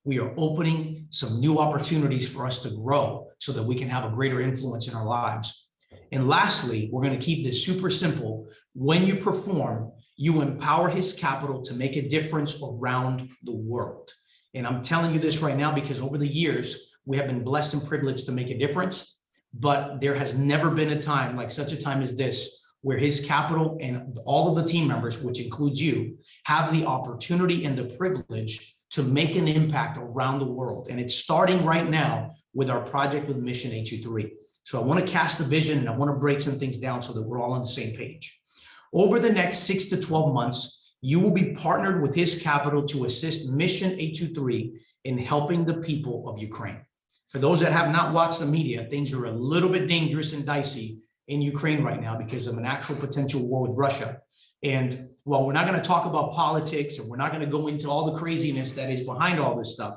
We are opening some new opportunities for us to grow so that we can have a greater influence in our lives. And lastly, we're going to keep this super simple. When you perform, you empower his capital to make a difference around the world. And I'm telling you this right now because over the years, we have been blessed and privileged to make a difference, but there has never been a time like such a time as this where his capital and all of the team members, which includes you, have the opportunity and the privilege to make an impact around the world. And it's starting right now with our project with Mission 823. So I want to cast a vision and I want to break some things down so that we're all on the same page. Over the next 6 to 12 months, you will be partnered with his capital to assist Mission 823 in helping the people of Ukraine. For those that have not watched the media, things are a little bit dangerous and dicey in Ukraine right now because of an actual potential war with Russia. And while we're not going to talk about politics and we're not going to go into all the craziness that is behind all this stuff,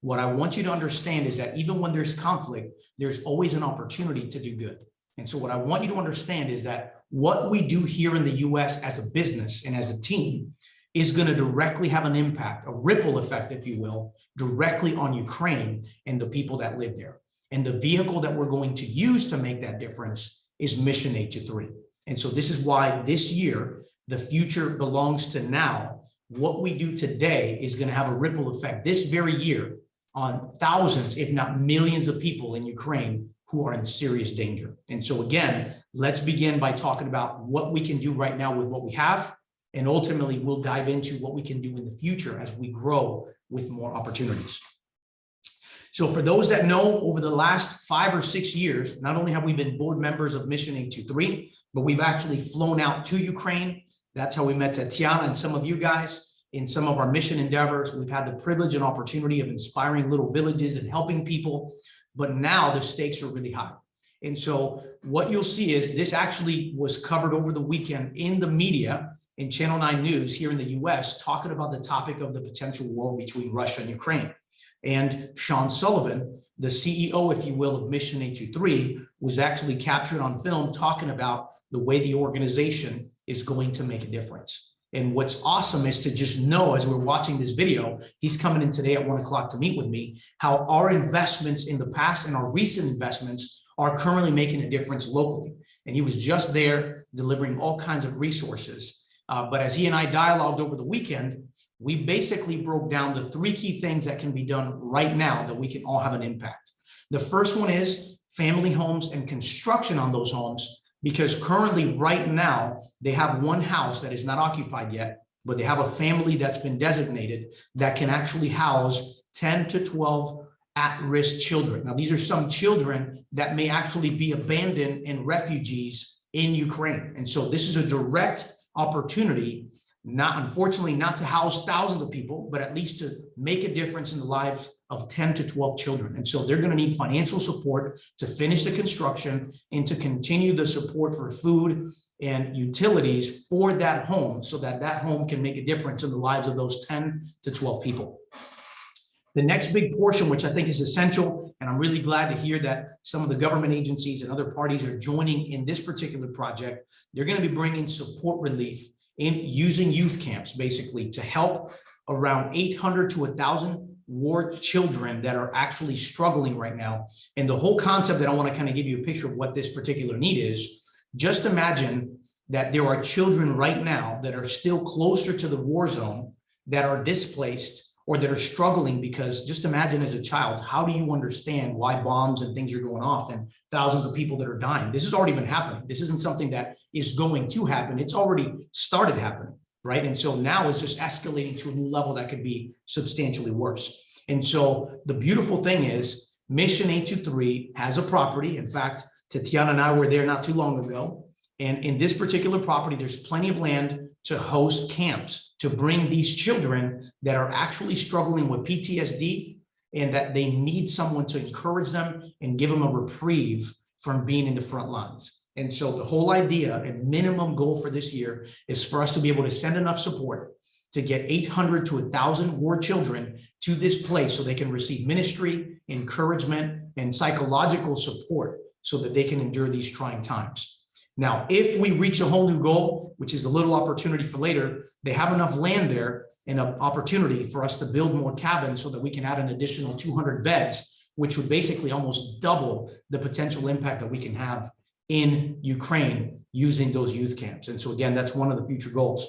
what I want you to understand is that even when there's conflict, there's always an opportunity to do good. And so what I want you to understand is that what we do here in the US as a business and as a team is going to directly have an impact, a ripple effect, if you will, directly on Ukraine and the people that live there. And the vehicle that we're going to use to make that difference is Mission 823. And so this is why this year, the future belongs to now. What we do today is going to have a ripple effect this very year on thousands, if not millions of people in Ukraine who are in serious danger. And so again, let's begin by talking about what we can do right now with what we have. And ultimately, we'll dive into what we can do in the future as we grow with more opportunities. So for those that know, over the last 5 or 6 years, not only have we been board members of Mission 823, but we've actually flown out to Ukraine. That's how we met Tatiana and some of you guys in some of our mission endeavors. We've had the privilege and opportunity of inspiring little villages and helping people, but now the stakes are really high. And so what you'll see is this actually was covered over the weekend in the media in Channel 9 News here in the US, talking about the topic of the potential war between Russia and Ukraine. And Sean Sullivan, the CEO, if you will, of Mission 823, was actually captured on film talking about the way the organization is going to make a difference. And what's awesome is to just know, as we're watching this video, he's coming in today at 1 o'clock to meet with me, how our investments in the past and our recent investments are currently making a difference locally. And he was just there delivering all kinds of resources. But as he and I dialogued over the weekend, we basically broke down the 3 key things that can be done right now that we can all have an impact. The first one is family homes and construction on those homes, because currently right now they have one house that is not occupied yet, but they have a family that's been designated that can actually house 10 to 12 at-risk children. Now, these are some children that may actually be abandoned and refugees in Ukraine. And so this is a direct opportunity, unfortunately not to house thousands of people, but at least to make a difference in the lives of 10 to 12 children. And so they're going to need financial support to finish the construction and to continue the support for food and utilities for that home so that that home can make a difference in the lives of those 10 to 12 people. The next big portion, which I think is essential, and I'm really glad to hear that some of the government agencies and other parties are joining in this particular project, they're going to be bringing support relief in using youth camps, basically, to help around 800 to 1,000 war children that are actually struggling right now. And the whole concept that I want to kind of give you a picture of what this particular need is, just imagine that there are children right now that are still closer to the war zone that are displaced or that are struggling, because just imagine as a child, how do you understand why bombs and things are going off and thousands of people that are dying? This has already been happening. This isn't something that is going to happen. It's already started happening, right? And so now it's just escalating to a new level that could be substantially worse. And so the beautiful thing is Mission 823 has a property. In fact, Tatiana and I were there not too long ago. And in this particular property, there's plenty of land to host camps, to bring these children that are actually struggling with PTSD and that they need someone to encourage them and give them a reprieve from being in the front lines. And so the whole idea and minimum goal for this year is for us to be able to send enough support to get 800 to 1,000 war children to this place so they can receive ministry, encouragement, and psychological support so that they can endure these trying times. Now, if we reach a whole new goal, which is a little opportunity for later, they have enough land there and an opportunity for us to build more cabins so that we can add an additional 200 beds, which would basically almost double the potential impact that we can have in Ukraine using those youth camps. And so again, that's one of the future goals.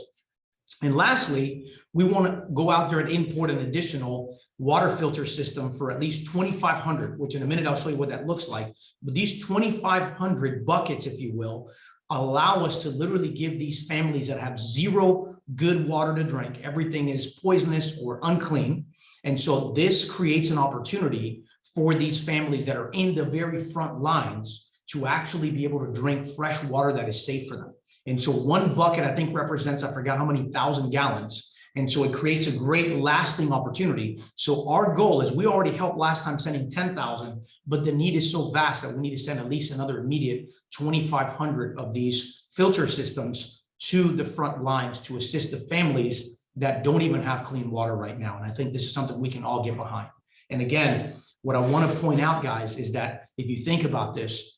And lastly, we want to go out there and import an additional water filter system for at least 2,500, which in a minute I'll show you what that looks like. But these 2,500 buckets, if you will, allow us to literally give these families that have zero good water to drink. Everything is poisonous or unclean. And so this creates an opportunity for these families that are in the very front lines to actually be able to drink fresh water that is safe for them. And so one bucket, I think, represents, I forgot how many thousand gallons. And so it creates a great lasting opportunity. So our goal is, we already helped last time sending 10,000, but the need is so vast that we need to send at least another immediate 2,500 of these filter systems to the front lines to assist the families that don't even have clean water right now. And I think this is something we can all get behind. And again, what I want to point out, guys, is that if you think about this,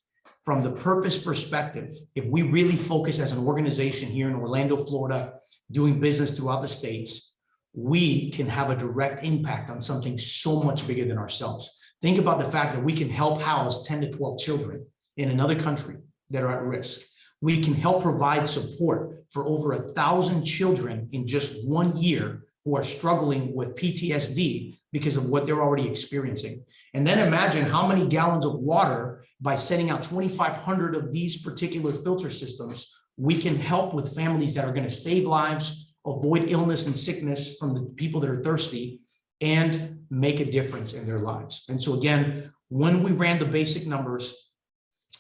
from the purpose perspective, if we really focus as an organization here in Orlando, Florida, doing business throughout the states, we can have a direct impact on something so much bigger than ourselves. Think about the fact that we can help house 10 to 12 children in another country that are at risk. We can help provide support for over 1,000 children in just 1 year who are struggling with PTSD because of what they're already experiencing. And then imagine how many gallons of water, by sending out 2,500 of these particular filter systems, we can help with families that are going to save lives, avoid illness and sickness from the people that are thirsty, and make a difference in their lives. And so again, when we ran the basic numbers,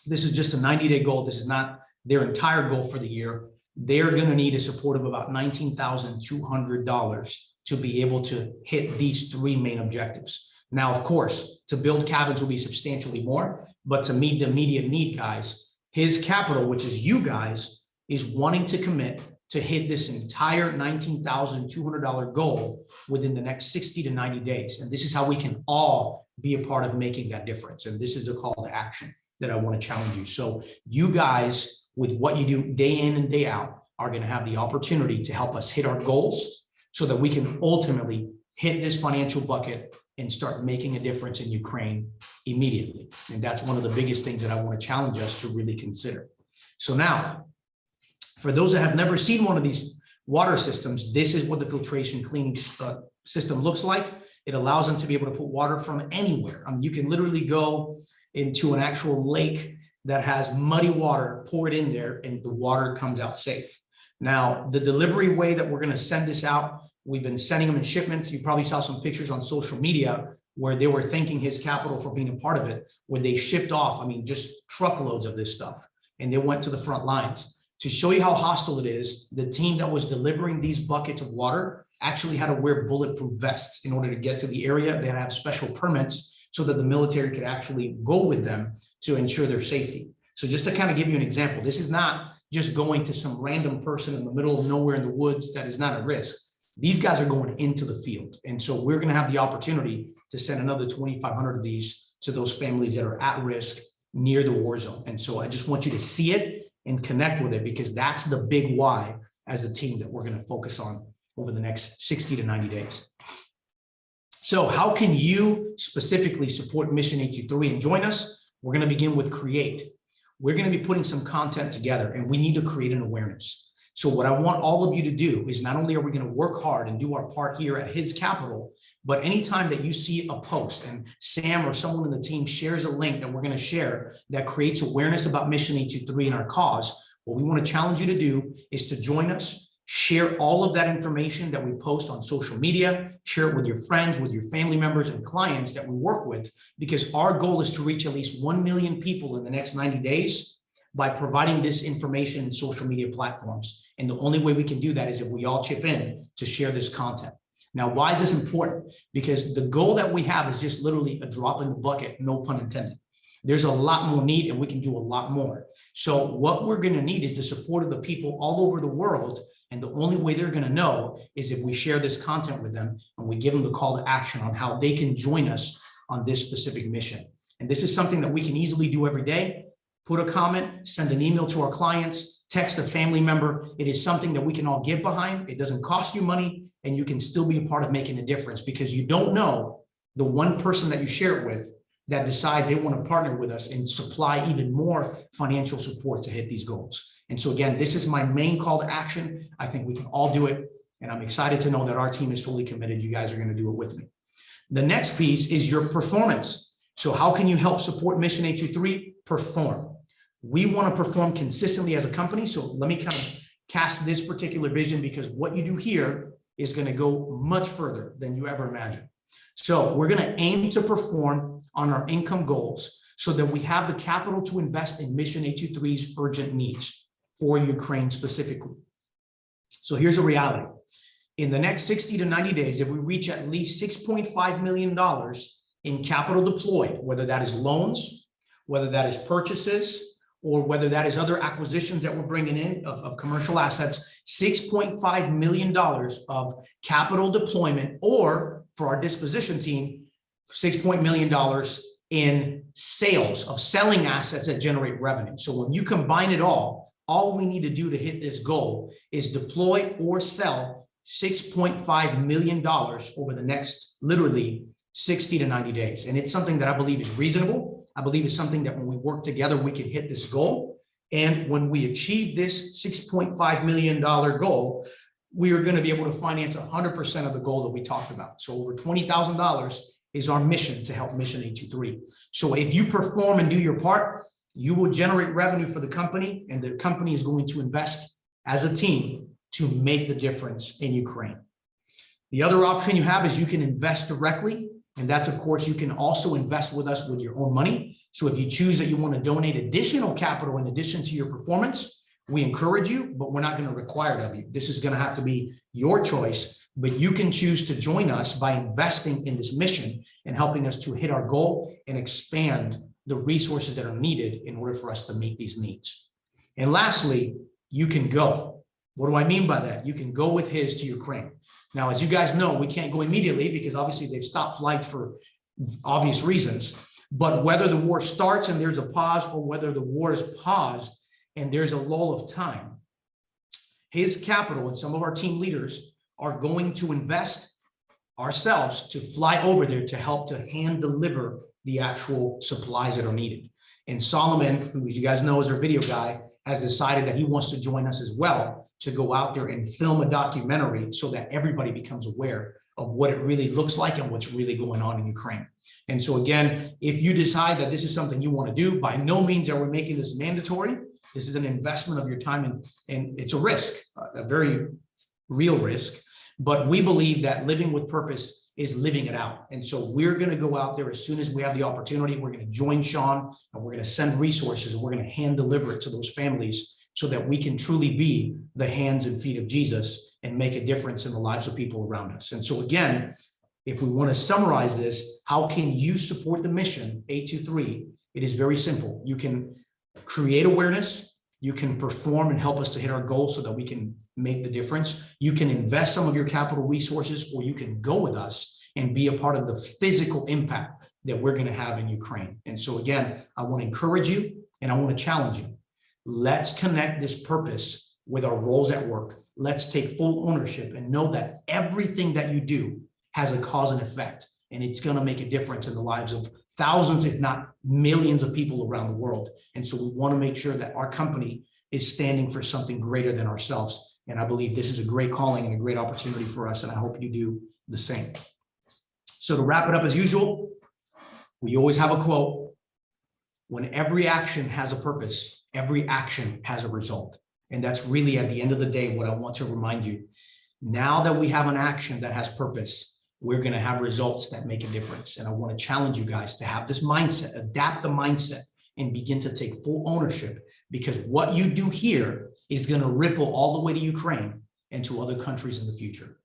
this is just a 90-day goal. This is not their entire goal for the year. They're going to need a support of about $19,200 to be able to hit these three main objectives. Now, of course, to build cabins will be substantially more, but to meet the immediate need, guys, his capital, which is you guys, is wanting to commit to hit this entire $19,200 goal within the next 60 to 90 days. And this is how we can all be a part of making that difference. And this is the call to action that I want to challenge you. So you guys, with what you do day in and day out, are going to have the opportunity to help us hit our goals so that we can ultimately hit this financial bucket and start making a difference in Ukraine immediately. And that's one of the biggest things that I want to challenge us to really consider. So now, for those that have never seen one of these water systems, this is what the filtration cleaning system looks like. It allows them to be able to put water from anywhere. You can literally go into an actual lake that has muddy water, pour it in there, and the water comes out safe. Now, the delivery way that we're going to send this out, we've been sending them in shipments. You probably saw some pictures on social media where they were thanking his capital for being a part of it, where they shipped off, just truckloads of this stuff, and they went to the front lines. To show you how hostile it is, the team that was delivering these buckets of water actually had to wear bulletproof vests in order to get to the area. They had to have special permits so that the military could actually go with them to ensure their safety. So just to kind of give you an example, this is not just going to some random person in the middle of nowhere in the woods that is not at risk. These guys are going into the field. And so we're going to have the opportunity to send another 2,500 of these to those families that are at risk near the war zone. And so I just want you to see it and connect with it, because that's the big why as a team that we're going to focus on over the next 60 to 90 days. So how can you specifically support Mission HU3 and join us? We're going to begin with create. We're going to be putting some content together, and we need to create an awareness. So what I want all of you to do is, not only are we going to work hard and do our part here at his capital, but anytime that you see a post and Sam or someone in the team shares a link that we're going to share that creates awareness about Mission HU3 and our cause, what we want to challenge you to do is to join us, share all of that information that we post on social media, share it with your friends, with your family members and clients that we work with, because our goal is to reach at least 1 million people in the next 90 days by providing this information in social media platforms. And the only way we can do that is if we all chip in to share this content. Now, why is this important? Because the goal that we have is just literally a drop in the bucket, no pun intended. There's a lot more need, and we can do a lot more. So what we're going to need is the support of the people all over the world. And the only way they're going to know is if we share this content with them and we give them the call to action on how they can join us on this specific mission. And this is something that we can easily do every day. put a comment, send an email to our clients, text a family member. It is something that we can all get behind. It doesn't cost you money, and you can still be a part of making a difference, because you don't know the one person that you share it with that decides they want to partner with us and supply even more financial support to hit these goals. And so again, this is my main call to action. I think we can all do it. And I'm excited to know that our team is fully committed. You guys are going to do it with me. The next piece is your performance. So how can you help support Mission 823? Perform. We want to perform consistently as a company. So let me kind of cast this particular vision, because what you do here is going to go much further than you ever imagined. So we're going to aim to perform on our income goals so that we have the capital to invest in Mission 823's urgent needs for Ukraine specifically. So here's a reality. In the next 60 to 90 days, if we reach at least $6.5 million in capital deployed, whether that is loans, whether that is purchases, or whether that is other acquisitions that we're bringing in of commercial assets, $6.5 million of capital deployment, or for our disposition team, $6 million in sales of selling assets that generate revenue. So when you combine it all we need to do to hit this goal is deploy or sell $6.5 million over the next literally 60 to 90 days. And it's something that I believe is reasonable. I believe it's something that when we work together, we can hit this goal. And when we achieve this $6.5 million goal, we are going to be able to finance 100% of the goal that we talked about. So over $20,000 is our mission to help Mission 823. So if you perform and do your part, you will generate revenue for the company, and the company is going to invest as a team to make the difference in Ukraine. The other option you have is you can invest directly. And that's, of course, you can also invest with us with your own money. So if you choose that you want to donate additional capital in addition to your performance, we encourage you, but we're not going to require it of you. This is going to have to be your choice, but you can choose to join us by investing in this mission and helping us to hit our goal and expand the resources that are needed in order for us to meet these needs. And lastly, you can go. What do I mean by that? You can go with his to Ukraine. Now, as you guys know, we can't go immediately because obviously they've stopped flights for obvious reasons. But whether the war starts and there's a pause, or whether the war is paused and there's a lull of time, his capital and some of our team leaders are going to invest ourselves to fly over there to help to hand deliver the actual supplies that are needed. And Solomon, who, as you guys know, is our video guy, has decided that he wants to join us as well to go out there and film a documentary so that everybody becomes aware of what it really looks like and what's really going on in Ukraine. And so again, if you decide that this is something you want to do, by no means are we making this mandatory. This is an investment of your time, and it's a risk, a very real risk. But we believe that living with purpose is living it out. And so we're going to go out there as soon as we have the opportunity. We're going to join Sean, and we're going to send resources, and we're going to hand deliver it to those families so that we can truly be the hands and feet of Jesus and make a difference in the lives of people around us. And so again, if we want to summarize this, how can you support the mission 823? It is very simple. You can create awareness. You can perform and help us to hit our goals so that we can make the difference. You can invest some of your capital resources, or you can go with us and be a part of the physical impact that we're going to have in Ukraine. And so again, I want to encourage you and I want to challenge you. Let's connect this purpose with our roles at work. Let's take full ownership and know that everything that you do has a cause and effect, and it's going to make a difference in the lives of thousands, if not millions of people around the world. And so we want to make sure that our company is standing for something greater than ourselves. And I believe this is a great calling and a great opportunity for us, and I hope you do the same. So to wrap it up, as usual, we always have a quote: when every action has a purpose, every action has a result. And that's really, at the end of the day, what I want to remind you. Now that we have an action that has purpose, we're going to have results that make a difference. And I want to challenge you guys to have this mindset, adapt the mindset, and begin to take full ownership, because what you do here is going to ripple all the way to Ukraine and to other countries in the future.